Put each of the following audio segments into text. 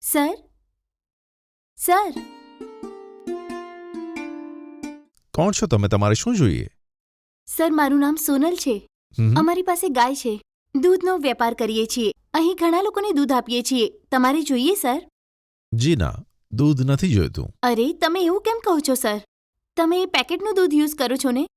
Sir sir કોણ છો તમે? તમારે શું જોઈએ? સર મારું નામ સોનલ છે. હમ. અમારી પાસે ગાય છે. દૂધનો વેપાર કરીએ છીએ. અહીં ઘણા લોકોને દૂધ આપીએ છીએ. તમારે જોઈએ સર? જી ના, દૂધ નથી જોઈતું. અરે તમે એવું કેમ કહો છો સર? તમે પેકેટનું દૂધ યુઝ કરો છો ને?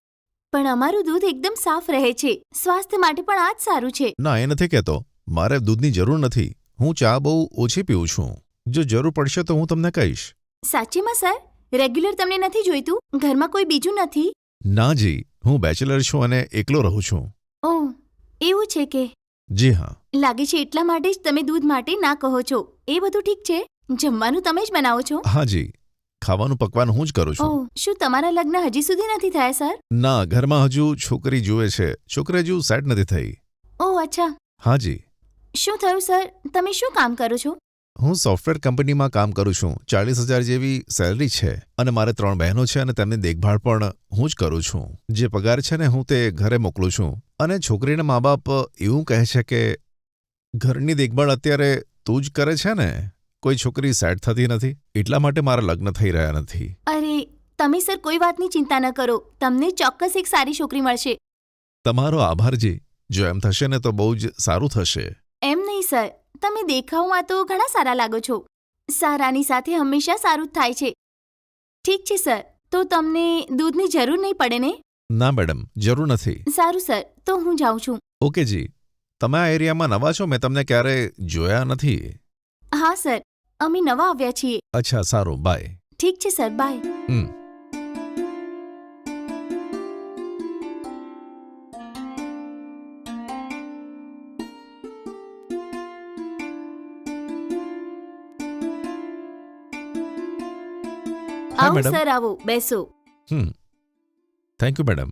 પણ અમારું દૂધ એકદમ સાફ રહે છે. સ્વાસ્થ્ય માટે પણ આ જ સારું છે. ના, એ નથી કહેતો. મારે દૂધની જરૂર નથી. હું ચા બહુ ઓછી પીઉં છું. જો જરૂર પડશે તો હું તમને કહીશ. સાચેમાં સર? રેગ્યુલર તમને નથી જોઈતું? ઘરમાં કોઈ બીજું નથી? ના જી, હું બેચલર છું અને એકલો રહું છું. ઓહ, એવું છે કે? જી હા. લાગે છે એટલા માટે જ તમે દૂધ માટે ના કહો છો. એ બધું ઠીક છે. જમવાનું તમે જ બનાવો છો? હા જી, ખાવાનું પકવાનું હું જ કરું છું. ઓહ, શું તમારા લગ્ન હજી સુધી નથી થયા સર? ના, ઘરમાં હજુ છોકરી જુએ છે. છોકરી હજુ સેટ નથી થઈ. ઓહ અચ્છા. હા જી. શું થયું સર? તમે શું કામ કરો છો? હું સોફ્ટવેર કંપનીમાં કામ કરું છું. 40,000 જેવી સેલરી છે અને મારે 3 બહેનો છે અને તેમની દેખભાળ પણ હું જ કરું છું. જે પગાર છે ને હું તે ઘરે મોકલું છું. અને છોકરીના મા બાપ એવું કહે છે કે ઘરની દેખભાળ અત્યારે તું જ કરે છે ને? કોઈ છોકરી સેટ થતી નથી, એટલા માટે મારા લગ્ન થઈ રહ્યા નથી. અરે તમે સર કોઈ વાતની ચિંતા ન કરો. તમને ચોક્કસ એક સારી છોકરી મળશે. તમારો આભાર જી. જો એમ થશે ને તો બહુ જ સારું થશે. એમ નહીં સર, તમે દેખાવમાં તો ઘણા સારા લાગો છો. સારાની સાથે હંમેશા સારું જ થાય છે. ઠીક છે સર, તો તમને દૂધની જરૂર નહીં પડે ને? ના મેડમ, જરૂર નથી. સારું સર, તો હું જાઉં છું. ઓકે જી. તમે આ એરિયામાં નવા છો? મેં તમને ક્યારે જોયા નથી. હા સર, અમે નવા આવ્યા છીએ. અચ્છા, સારું, બાય. ઠીક છે સર, બાય. હમ. હા આવો મેડમ. સર, આવો, બેસો. Thank you madam.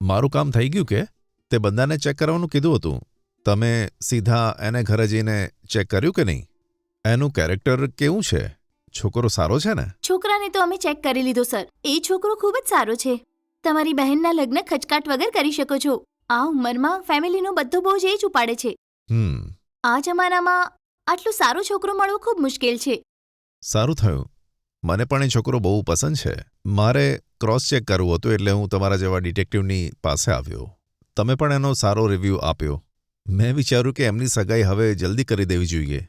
મારું કામ થઈ ગયું કે? તે બંદાને ચેક કરવાનું કીધું હતું. તમે સીધા એને ઘરે જઈને ચેક કર્યું કે નહીં? એનું કેરેક્ટર કેવું છે? છોકરો સારો છે ને? છોકરાને તો અમે ચેક કરી લીધો સર. એ છોકરો ખૂબ જ સારો છે. તમારી બહેનના લગ્ન ખચકાટ વગર કરી શકો છો. આ ઉંમરમાં ફેમિલીનો બધો બોજ એ જ ઉપાડે છે. આ જમાનામાં આટલો સારો છોકરો મળવો ખૂબ મુશ્કેલ છે. સારું થયું. મને પણ એ છોકરો બહુ પસંદ છે. મારે ક્રોસ ચેક કરવું હતું એટલે હું તમારા જેવા ડિટેક્ટિવની પાસે આવ્યો. તમે પણ એનો સારો રિવ્યૂ આપ્યો. મેં વિચાર્યું કે એમની સગાઈ હવે જલ્દી કરી દેવી જોઈએ.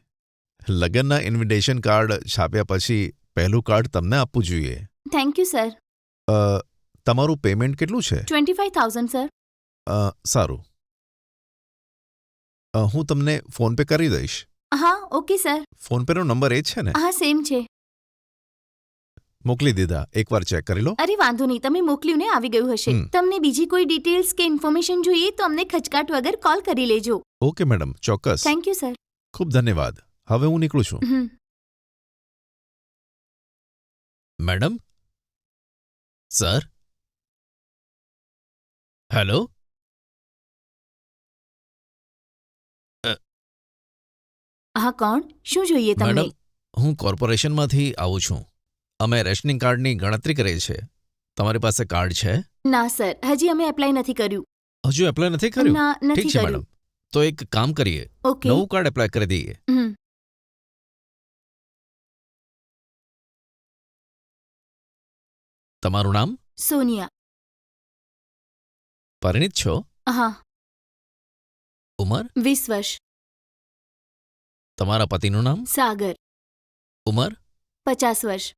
લગ્નના ઇન્વિટેશન કાર્ડ છાપ્યા પછી પહેલું કાર્ડ તમને આપવું જોઈએ. Thank you sir. તમારું પેમેન્ટ કેટલું છે? 25,000 સર. સારું. હું તમને ફોનપે કરી દઈશ. હા ઓકે સર. ફોનપેનો નંબર એ જ છે ને? હા સેમ છે. મોકલી દીધા. એકવાર ચેક કરી લો. અરે વાંધો નહીં, તમે મોકલ્યું ને આવી ગયું હશે. તમને બીજી કોઈ ડિટેલ્સ કે ઇન્ફોર્મેશન જોઈએ તો અમને ખચકાટ વગર કોલ કરી લેજો. ઓકે મેડમ, ચોક્કસ. Thank you sir. ખૂબ ધન્યવાદ. હવે હું નીકળું છું. મેડમ? સર? હેલો? હા કોણ? શું જોઈએ તમને? મેડમ, હું કોર્પોરેશનમાંથી આવું છું. અમે રેશનિંગ કાર્ડની ગણતરી કરીએ છીએ. તમારી પાસે કાર્ડ છે? ના સર, હજી અમે એપ્લાય નથી કર્યું. હજુ એપ્લાય નથી કર્યું? ના ઠીક નથી છે કર્યું. મેડમ. તો એક કામ કરીએ, ઓકે. નવું કાર્ડ એપ્લાય કરી દઈએ. તમારું નામ? સોનિયા. પરિણીત છો? હા. ઉંમર? 20 વર્ષ. તમારા પતિનું નામ? સાગર. ઉંમર? 50 વર્ષ.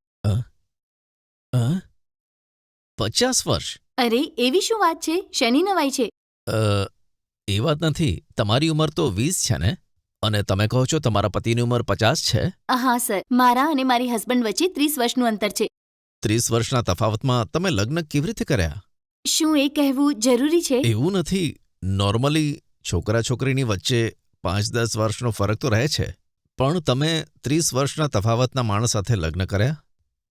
50 વર્ષ? અરે એવી શું વાત છે? શેની નવાઈ છે? એ વાત નથી. તમારી ઉંમર તો 20 છે ને? અને તમે કહો છો તમારા પતિની ઉંમર 50 છે? હા સર, મારા અને મારી હસબન્ડ વચ્ચે 30 વર્ષનું અંતર છે. 30 વર્ષના તફાવતમાં તમે લગ્ન કેવી રીતે કર્યા? શું એ કહેવું જરૂરી છે? એવું નથી. નોર્મલી છોકરા છોકરીની વચ્ચે 5-10 વર્ષનો ફરક તો રહે છે, પણ તમે 30 વર્ષના તફાવતના માણસ સાથે લગ્ન કર્યા?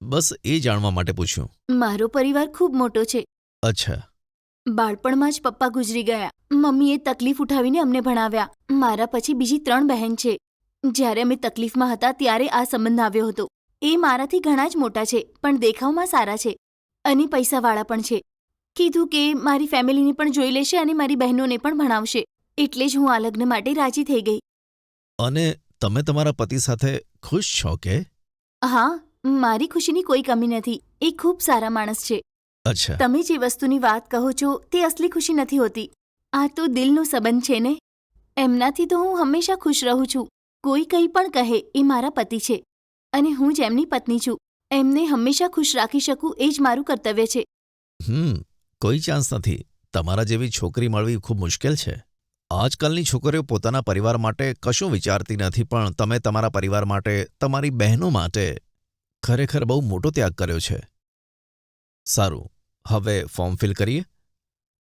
બસ એ જાણવા માટે પૂછ્યું. મારો પરિવાર ખૂબ મોટો છે. અચ્છા. બાળપણમાં જ પપ્પા ગુજરી ગયા. મમ્મીએ તકલીફ ઉઠાવીને અમને ભણાવ્યા. મારા પછી બીજી 3 બહેન છે. જ્યારે અમે તકલીફમાં હતા ત્યારે આ સંબંધ આવ્યો હતો. એ મારાથી ઘણા જ મોટા છે, પણ દેખાવમાં સારા છે અને પૈસાવાળા પણ છે. કીધું કે મારી ફેમિલીને પણ જોઈ લેશે અને મારી બહેનોને પણ ભણાવશે. એટલે જ હું આ લગ્ન માટે રાજી થઈ ગઈ. અને તમે તમારા પતિ સાથે ખુશ છો કે? હા, મારી ખુશીની કોઈ કમી નથી. એ ખૂબ સારા માણસ છે. અચ્છા. તમે જે વસ્તુની વાત કહો છો તે અસલી ખુશી નથી હોતી. આ તો દિલનો સંબંધ છે ને. એમનાથી તો હું હંમેશા ખુશ રહું છું. કોઈ કંઈ પણ કહે, એ મારા પતિ છે અને હું જ એમની પત્ની છું. એમને હંમેશા ખુશ રાખી શકું એ જ મારું કર્તવ્ય છે. કોઈ ચાન્સ નથી. તમારા જેવી છોકરી મળવી ખૂબ મુશ્કેલ છે. આજકાલની છોકરીઓ પોતાના પરિવાર માટે કશું વિચારતી નથી, પણ તમે તમારા પરિવાર માટે, તમારી બહેનો માટે ખરેખર બહુ મોટો ત્યાગ કર્યો છે. સારું, હવે ફોર્મ ફિલ કરીએ.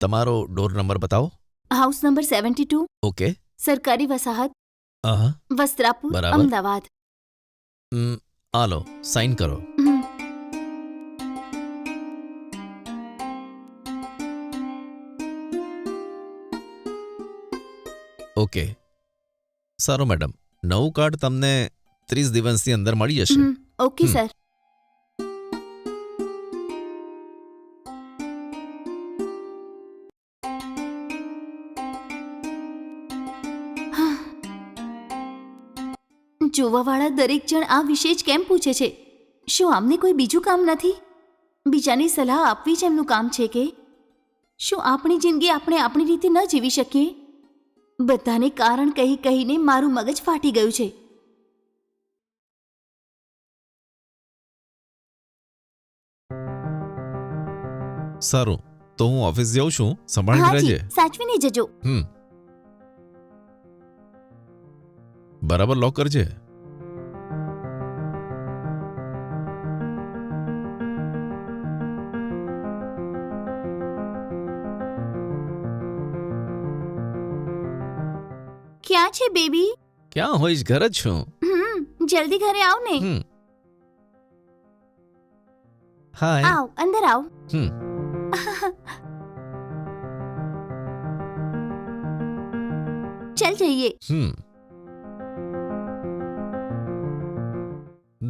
તમારો ડોર નંબર બતાવો. House number 72, okay. સરકારી વસાહત, હા, વસ્ત્રાપુર, બરાબર. અમદાવાદ. આલો સાઇન કરો. હમ. ઓકે. સારું મેડમ, નવું કાર્ડ તમને 30 દિવસની અંદર મળી જશે. ઓકે હમ. સર. જોવાવાળા દરેક જણ આ વિશે જ કેમ પૂછે છે? શું આમને કોઈ બીજું કામ નથી? બીજાની સલાહ આપવી જ એમનું કામ છે કે? શું આપણી જિંદગી આપણે આપણી રીતે ન જીવી શકીએ? બધાને કારણ કહી કહીને મારું મગજ ફાટી ગયું છે. સારું, તો હું ઓફિસ જાઉં છું. સંભાળીને હાજી, રહેજે. સાચવીને જજો. બરાબર લોક કરજે. ક્યાં છે બેબી? ક્યાં હોઈશ, ઘર જ છું. જલ્દી ઘરે આવ ને. હાય. આવ, અંદર આવ. ચલ જઈએ.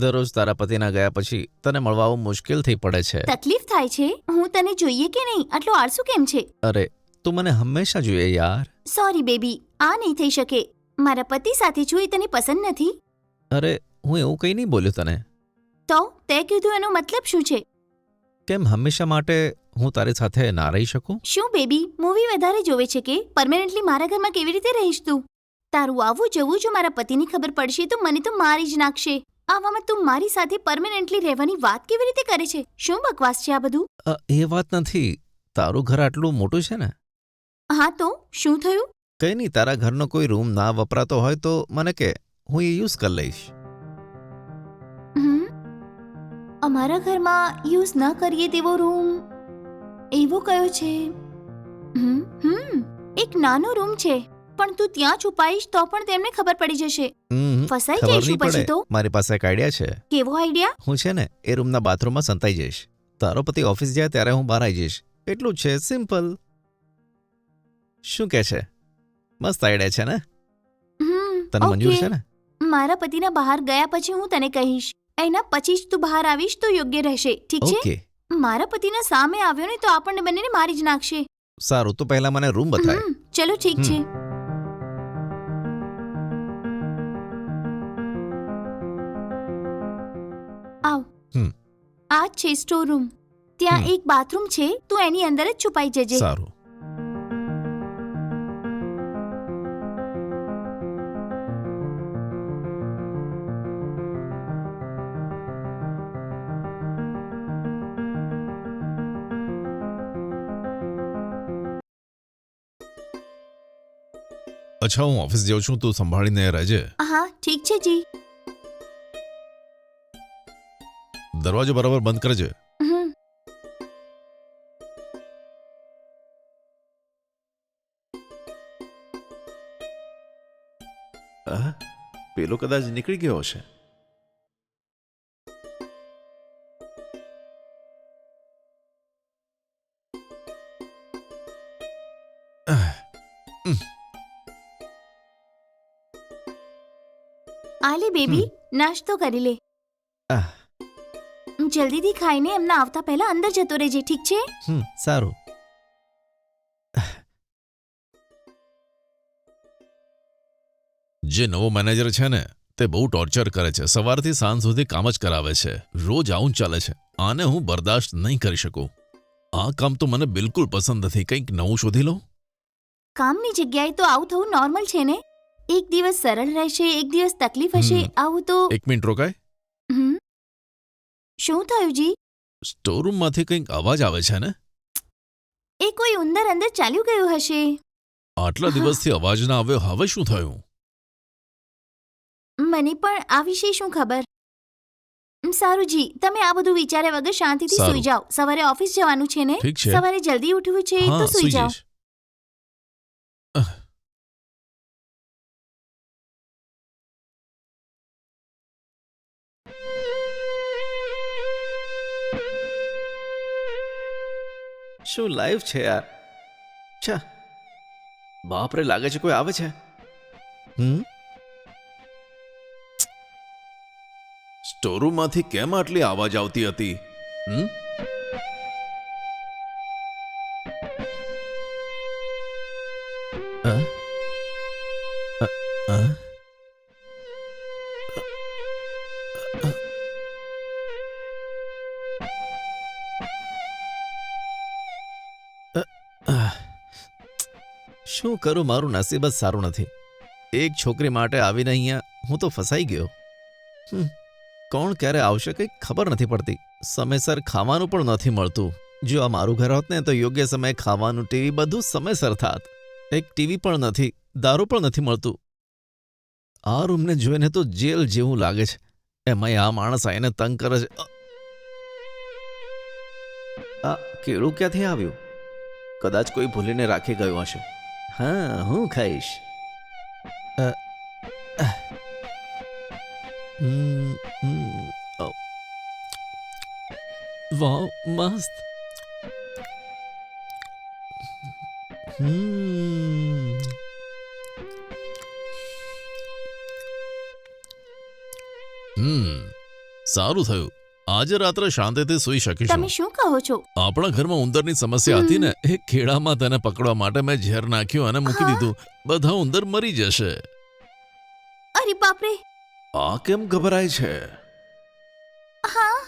દરરોજ તારા પતિના ગયા પછી તને મળવા આવું મુશ્કેલ થઈ પડે છે. તકલીફ થાય છે. હું તને જોઈએ કે નહીં? આટલો આળસુ કેમ છે? અરે, તું મને હંમેશા જોઈએ યાર. સોરી બેબી, આ નહીં થઈ શકે. મારા પતિ સાથે છું એ તને પસંદ નથી? અરે, હું એવું કંઈ નહીં બોલ્યો તને. તો તે કીધું એનો મતલબ શું છે? કેમ હંમેશા માટે હું તારી સાથે ના રહી શકું? શું બેબી, મૂવી વધારે જોવે છે કે પરમેનન્ટલી મારા ઘરમાં કેવી રીતે રહીશ તું? તારું આવું જવું જો મારા પતિની ખબર પડશે તો મને તો મારી જ નાખશે. આવામાં તું મારી સાથે પરમેનન્ટલી રહેવાની વાત કેવી રીતે કરે છે? શું બકવાસ છે આ બધું? એ વાત નથી. તારું ઘર આટલું મોટું છે ને. હા તો શું થયું? કંઈ નહીં, તારા ઘરનો કોઈ રૂમ ના વપરાતો હોય તો મને કે, હું એ યુઝ કરી લઈશ. અમારા ઘરમાં યુઝ ન કરીએ તેવો રૂમ એવો કયો છે? એક નાનો રૂમ છે, પણ તું ત્યાં છુપાઈશ તો પણ તેમને ખબર પડી જશે. ફસાઈ ખબર જઈશું નહીં પછી પડે. તો. મારી પાસે એક આઈડિયા છે. કેવો આઈડિયા? હું છે ને એ રૂમના બાથરૂમમાં સંતાઈ જઈશ. તારો પતિ ઓફિસ જાય ત્યારે હું બહાર આવી જઈશ. એટલું જ છે, સિમ્પલ. શું કે છે? મસ્ત આઈડિયા છે ને? તને મંજૂર છે ને? મારા પતિના બહાર ગયા પછી હું તને કહીશ. એના પછી જ તું બહાર આવીશ તો યોગ્ય રહેશે, ઠીક છે? ઓકે. મારા પતિના સામે આવ્યો ને તો આપણને બંનેને મારી જ નાખશે. સારું, તો પહેલા મને રૂમ બતાય. ચલો ઠીક છે. આવ. આ જ છે સ્ટોર રૂમ. ત્યાં એક બાથરૂમ છે, તું એની અંદર જ છુપાઈ જજે. સારું. અચ્છા, હું ઓફિસ જાઉં છું, તું સંભાળીને રહેજે. હા ઠીક છે જી. દરવાજો બરાબર બંધ કરજે. પેલો કદાચ નીકળી ગયો હશે. આલે બેબી, નાસ્તો કરી લે. જલ્દીથી ખાઈને એમના આવતા પહેલા અંદર જતો રહેજે, ઠીક છે? સારું. જે નવો મેનેજર છે ને, તે બહુ ટોર્ચર કરે છે, સવારથી સાંજ સુધી કામ જ કરાવે છે, રોજ આવું જ ચાલે છે. આને હું બરદાસ્ત નહીં કરી શકું. આ કામ તો મને બિલકુલ પસંદ નથી. કંઈક નવું શોધી લઉં. કામની જગ્યાએ તો આવું થવું નોર્મલ છે ને. એક દિવસ સરળ રહેશે, એક દિવસ તકલીફ હશે. આવું તો 1 મિનિટ રોકાય. હમ શું થયું જી? સ્ટોરરૂમમાંથી કંઈક અવાજ આવે છે ને. એ કોઈ ઉંદર અંદર ચાલ્યું ગયું હશે. આટલા દિવસથી અવાજ ના આવ્યો, હવે શું થયું? મને પણ આ વિશે શું ખબર. સારું જી, તમે આ બધું વિચાર્યા વગર શાંતિથી સારું. સૂઈ જાઓ. સવારે ઓફિસ જવાનું છે ને. ઠીક છે. સવારે જલ્દી ઉઠવું છે હા, તો સૂઈ સૂઈ જાઓ. જઈશ. શું લાઈવ છે યાર. છા, બાપરે, લાગે છે કોઈ આવે છે. સ્ટોરરૂમમાંથી કેમ આટલી અવાજ આવતી હતી? શું કરું, મારું નસીબ જ સારું નથી. એક છોકરી માટે આવીને અહીંયા હું તો ફસાઈ ગયો. કોણ ક્યારે આવશે કંઈ ખબર નથી પડતી. સમયસર ખાવાનું પણ નથી મળતું. જો આ મારું ઘર હોત ને તો યોગ્ય સમયે ખાવાનું, ટીવી બધું સમયસર થાત. એક ટીવી પણ નથી, દારૂ પણ નથી મળતું. આ રૂમને જોઈને તો જેલ જેવું લાગે છે. એમાંય આ માણસ આવીને તંગ કરે છે. આ કેળું ક્યાંથી આવ્યું? કદાચ કોઈ ભૂલીને રાખી ગયું હશે. હા, હું ખાઈશ. વાવ, મસ્ત. સારું થયું. આજે રાત્રે શાંતિથી સૂઈ શકીશું. તમે શું કહો છો? આપણા ઘરમાં ઉંદરની સમસ્યા હતી ને, એ ખેડામાં તેને પકડવા માટે મેં ઝેર નાખ્યું અને મૂકી દીધું. બધા ઉંદર મરી જશે. અરે બાપરે. આ કેમ ગભરાય છે? હા,